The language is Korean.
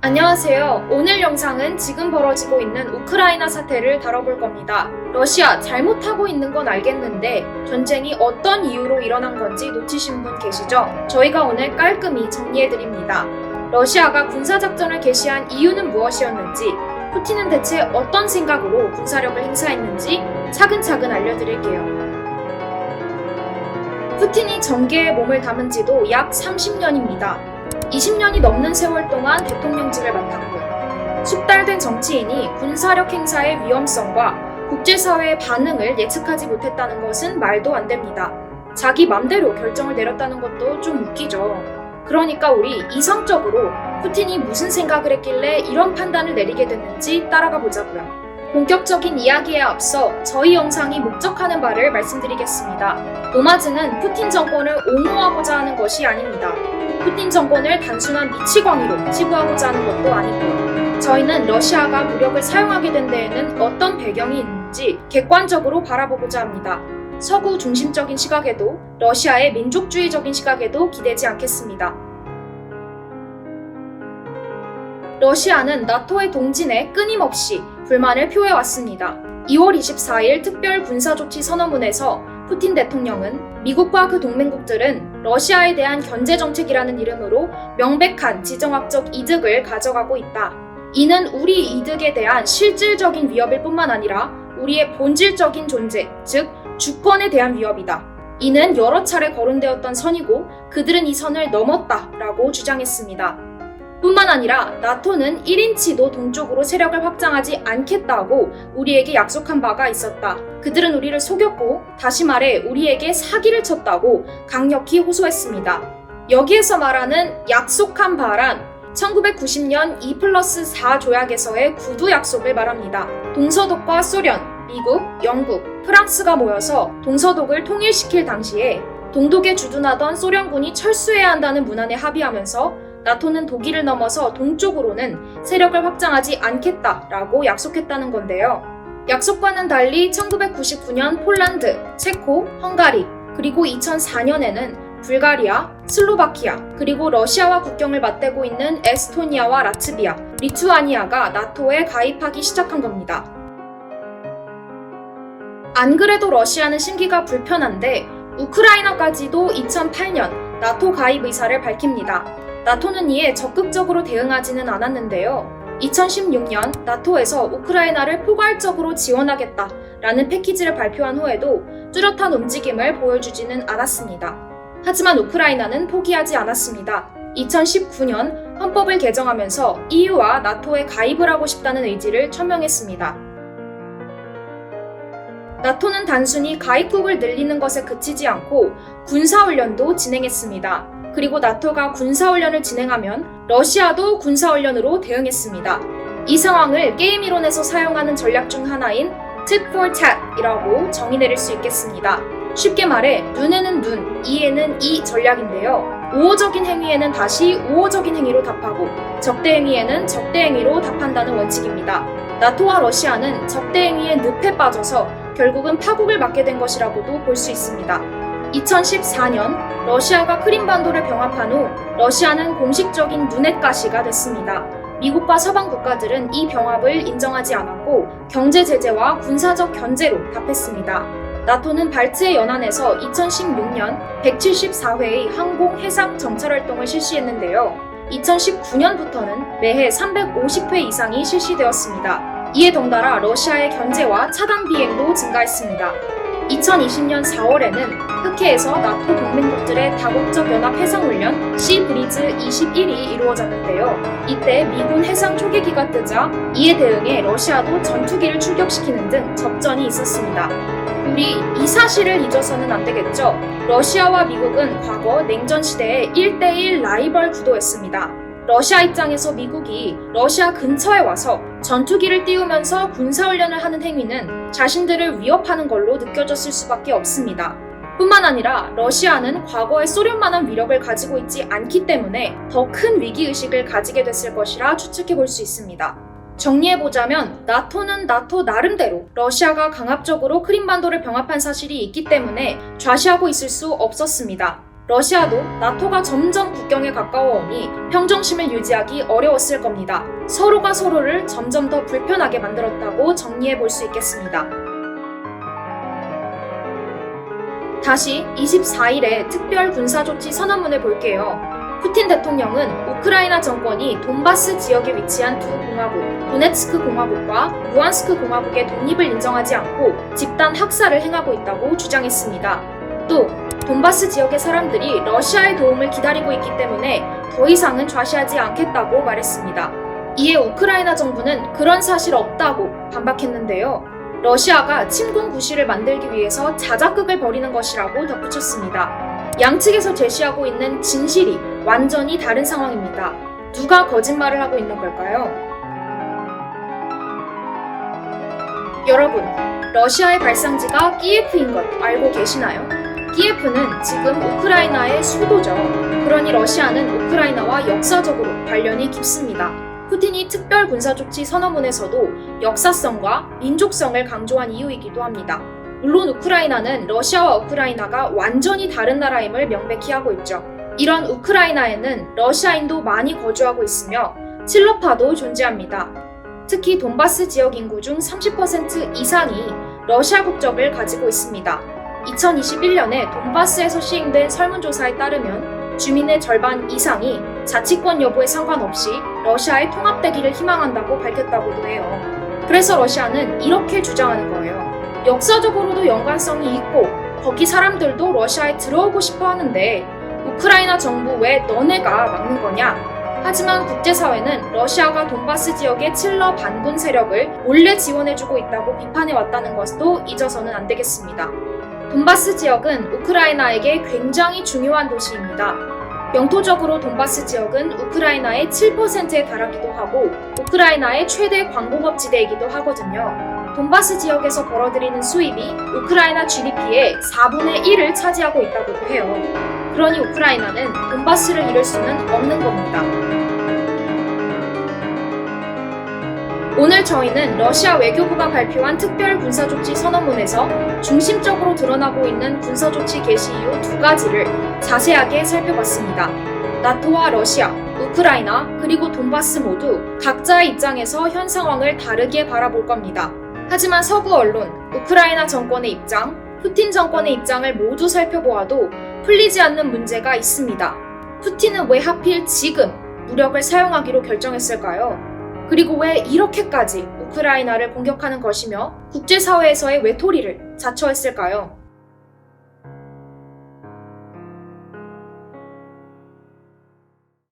안녕하세요. 오늘 영상은 지금 벌어지고 있는 우크라이나 사태를 다뤄볼 겁니다. 러시아 잘못하고 있는 건 알겠는데 전쟁이 어떤 이유로 일어난 건지 놓치신 분 계시죠? 저희가 오늘 깔끔히 정리해드립니다. 러시아가 군사작전을 개시한 이유는 무엇이었는지, 푸틴은 대체 어떤 생각으로 군사력을 행사했는지 차근차근 알려드릴게요. 푸틴이 정계에 몸을 담은 지도 약 30년입니다. 20년이 넘는 세월 동안 대통령직을 맡았고, 숙달된 정치인이 군사력 행사의 위험성과 국제사회의 반응을 예측하지 못했다는 것은 말도 안 됩니다. 자기 맘대로 결정을 내렸다는 것도 좀 웃기죠. 그러니까 우리 이성적으로 푸틴이 무슨 생각을 했길래 이런 판단을 내리게 됐는지 따라가 보자고요. 본격적인 이야기에 앞서 저희 영상이 목적하는 바를 말씀드리겠습니다. 노마즈는 푸틴 정권을 옹호하고자 하는 것이 아닙니다. 푸틴 정권을 단순한 미치광이로 치부하고자 하는 것도 아니고요. 저희는 러시아가 무력을 사용하게 된 데에는 어떤 배경이 있는지 객관적으로 바라보고자 합니다. 서구 중심적인 시각에도 러시아의 민족주의적인 시각에도 기대지 않겠습니다. 러시아는 나토의 동진에 끊임없이 불만을 표해왔습니다. 2월 24일 특별 군사조치 선언문에서 푸틴 대통령은 미국과 그 동맹국들은 러시아에 대한 견제정책이라는 이름으로 명백한 지정학적 이득을 가져가고 있다. 이는 우리 이득에 대한 실질적인 위협일 뿐만 아니라 우리의 본질적인 존재, 즉 주권에 대한 위협이다. 이는 여러 차례 거론되었던 선이고 그들은 이 선을 넘었다라고 주장했습니다. 뿐만 아니라 나토는 1인치도 동쪽으로 세력을 확장하지 않겠다고 우리에게 약속한 바가 있었다. 그들은 우리를 속였고, 다시 말해 우리에게 사기를 쳤다고 강력히 호소했습니다. 여기에서 말하는 약속한 바란 1990년 2+4 조약에서의 구두 약속을 말합니다. 동서독과 소련, 미국, 영국, 프랑스가 모여서 동서독을 통일시킬 당시에 동독에 주둔하던 소련군이 철수해야 한다는 문안에 합의하면서 나토는 독일을 넘어서 동쪽으로는 세력을 확장하지 않겠다라고 약속했다는 건데요. 약속과는 달리 1999년 폴란드, 체코, 헝가리, 그리고 2004년에는 불가리아, 슬로바키아, 그리고 러시아와 국경을 맞대고 있는 에스토니아와 라트비아, 리투아니아가 나토에 가입하기 시작한 겁니다. 안 그래도 러시아는 심기가 불편한데 우크라이나까지도 2008년 나토 가입 의사를 밝힙니다. 나토는 이에 적극적으로 대응하지는 않았는데요. 2016년 나토에서 우크라이나를 포괄적으로 지원하겠다라는 패키지를 발표한 후에도 뚜렷한 움직임을 보여주지는 않았습니다. 하지만 우크라이나는 포기하지 않았습니다. 2019년 헌법을 개정하면서 EU와 나토에 가입을 하고 싶다는 의지를 천명했습니다. 나토는 단순히 가입국을 늘리는 것에 그치지 않고 군사훈련도 진행했습니다. 그리고 나토가 군사훈련을 진행하면 러시아도 군사훈련으로 대응했습니다. 이 상황을 게임 이론에서 사용하는 전략 중 하나인 tit for tat이라고 정의 내릴 수 있겠습니다. 쉽게 말해 눈에는 눈, 이에는 이 전략인데요. 우호적인 행위에는 다시 우호적인 행위로 답하고 적대 행위에는 적대 행위로 답한다는 원칙입니다. 나토와 러시아는 적대 행위의 늪에 빠져서 결국은 파국을 맞게 된 것이라고도 볼 수 있습니다. 2014년 러시아가 크림반도를 병합한 후 러시아는 공식적인 눈엣 가시가 됐습니다. 미국과 서방 국가들은 이 병합을 인정하지 않았고 경제 제재와 군사적 견제로 답했습니다. 나토는 발트해 연안에서 2016년 174회의 항공 해상 정찰 활동을 실시했는데요. 2019년부터는 매해 350회 이상이 실시되었습니다. 이에 덩달아 러시아의 견제와 차단 비행도 증가했습니다. 2020년 4월에는 흑해에서 나토 동맹국들의 다국적 연합 해상훈련 시브리즈 21이 이루어졌는데요. 이때 미군 해상 초계기가 뜨자 이에 대응해 러시아도 전투기를 출격시키는 등 접전이 있었습니다. 우리 이 사실을 잊어서는 안 되겠죠. 러시아와 미국은 과거 냉전 시대에 1대1 라이벌 구도였습니다. 러시아 입장에서 미국이 러시아 근처에 와서 전투기를 띄우면서 군사훈련을 하는 행위는 자신들을 위협하는 걸로 느껴졌을 수밖에 없습니다. 뿐만 아니라 러시아는 과거의 소련만한 위력을 가지고 있지 않기 때문에 더 큰 위기의식을 가지게 됐을 것이라 추측해 볼 수 있습니다. 정리해보자면 나토는 나토 나름대로 러시아가 강압적으로 크림반도를 병합한 사실이 있기 때문에 좌시하고 있을 수 없었습니다. 러시아도 나토가 점점 국경에 가까워오니 평정심을 유지하기 어려웠을 겁니다. 서로가 서로를 점점 더 불편하게 만들었다고 정리해 볼 수 있겠습니다. 다시 24일에 특별 군사조치 선언문을 볼게요. 푸틴 대통령은 우크라이나 정권이 돈바스 지역에 위치한 두 공화국, 도네츠크 공화국과 루안스크 공화국의 독립을 인정하지 않고 집단 학살을 행하고 있다고 주장했습니다. 또 돈바스 지역의 사람들이 러시아의 도움을 기다리고 있기 때문에 더 이상은 좌시하지 않겠다고 말했습니다. 이에 우크라이나 정부는 그런 사실 없다고 반박했는데요. 러시아가 침공 구실을 만들기 위해서 자작극을 벌이는 것이라고 덧붙였습니다. 양측에서 제시하고 있는 진실이 완전히 다른 상황입니다. 누가 거짓말을 하고 있는 걸까요? 여러분, 러시아의 발상지가 키예프인 것 알고 계시나요? 키예프는 지금 우크라이나의 수도죠. 그러니 러시아는 우크라이나와 역사적으로 관련이 깊습니다. 푸틴이 특별 군사조치 선언문에서도 역사성과 민족성을 강조한 이유이기도 합니다. 물론 우크라이나는 러시아와 우크라이나가 완전히 다른 나라임을 명백히 하고 있죠. 이런 우크라이나에는 러시아인도 많이 거주하고 있으며 칠러파도 존재합니다. 특히 돈바스 지역 인구 중 30% 이상이 러시아 국적을 가지고 있습니다. 2021년에 돈바스에서 시행된 설문조사에 따르면 주민의 절반 이상이 자치권 여부에 상관없이 러시아에 통합되기를 희망한다고 밝혔다고도 해요. 그래서 러시아는 이렇게 주장하는 거예요. 역사적으로도 연관성이 있고 거기 사람들도 러시아에 들어오고 싶어 하는데 우크라이나 정부 왜 너네가 막는 거냐? 하지만 국제사회는 러시아가 돈바스 지역의 칠러 반군 세력을 몰래 지원해주고 있다고 비판해왔다는 것도 잊어서는 안 되겠습니다. 돈바스 지역은 우크라이나에게 굉장히 중요한 도시입니다. 영토적으로 돈바스 지역은 우크라이나의 7%에 달하기도 하고 우크라이나의 최대 광공업지대이기도 하거든요. 돈바스 지역에서 벌어들이는 수입이 우크라이나 GDP의 4분의 1을 차지하고 있다고도 해요. 그러니 우크라이나는 돈바스를 잃을 수는 없는 겁니다. 오늘 저희는 러시아 외교부가 발표한 특별 군사조치 선언문에서 중심적으로 드러나고 있는 군사조치 개시 이유 두 가지를 자세하게 살펴봤습니다. 나토와 러시아, 우크라이나, 그리고 돈바스 모두 각자의 입장에서 현 상황을 다르게 바라볼 겁니다. 하지만 서구 언론, 우크라이나 정권의 입장, 푸틴 정권의 입장을 모두 살펴보아도 풀리지 않는 문제가 있습니다. 푸틴은 왜 하필 지금 무력을 사용하기로 결정했을까요? 그리고 왜 이렇게까지 우크라이나를 공격하는 것이며 국제사회에서의 외톨이를 자처했을까요?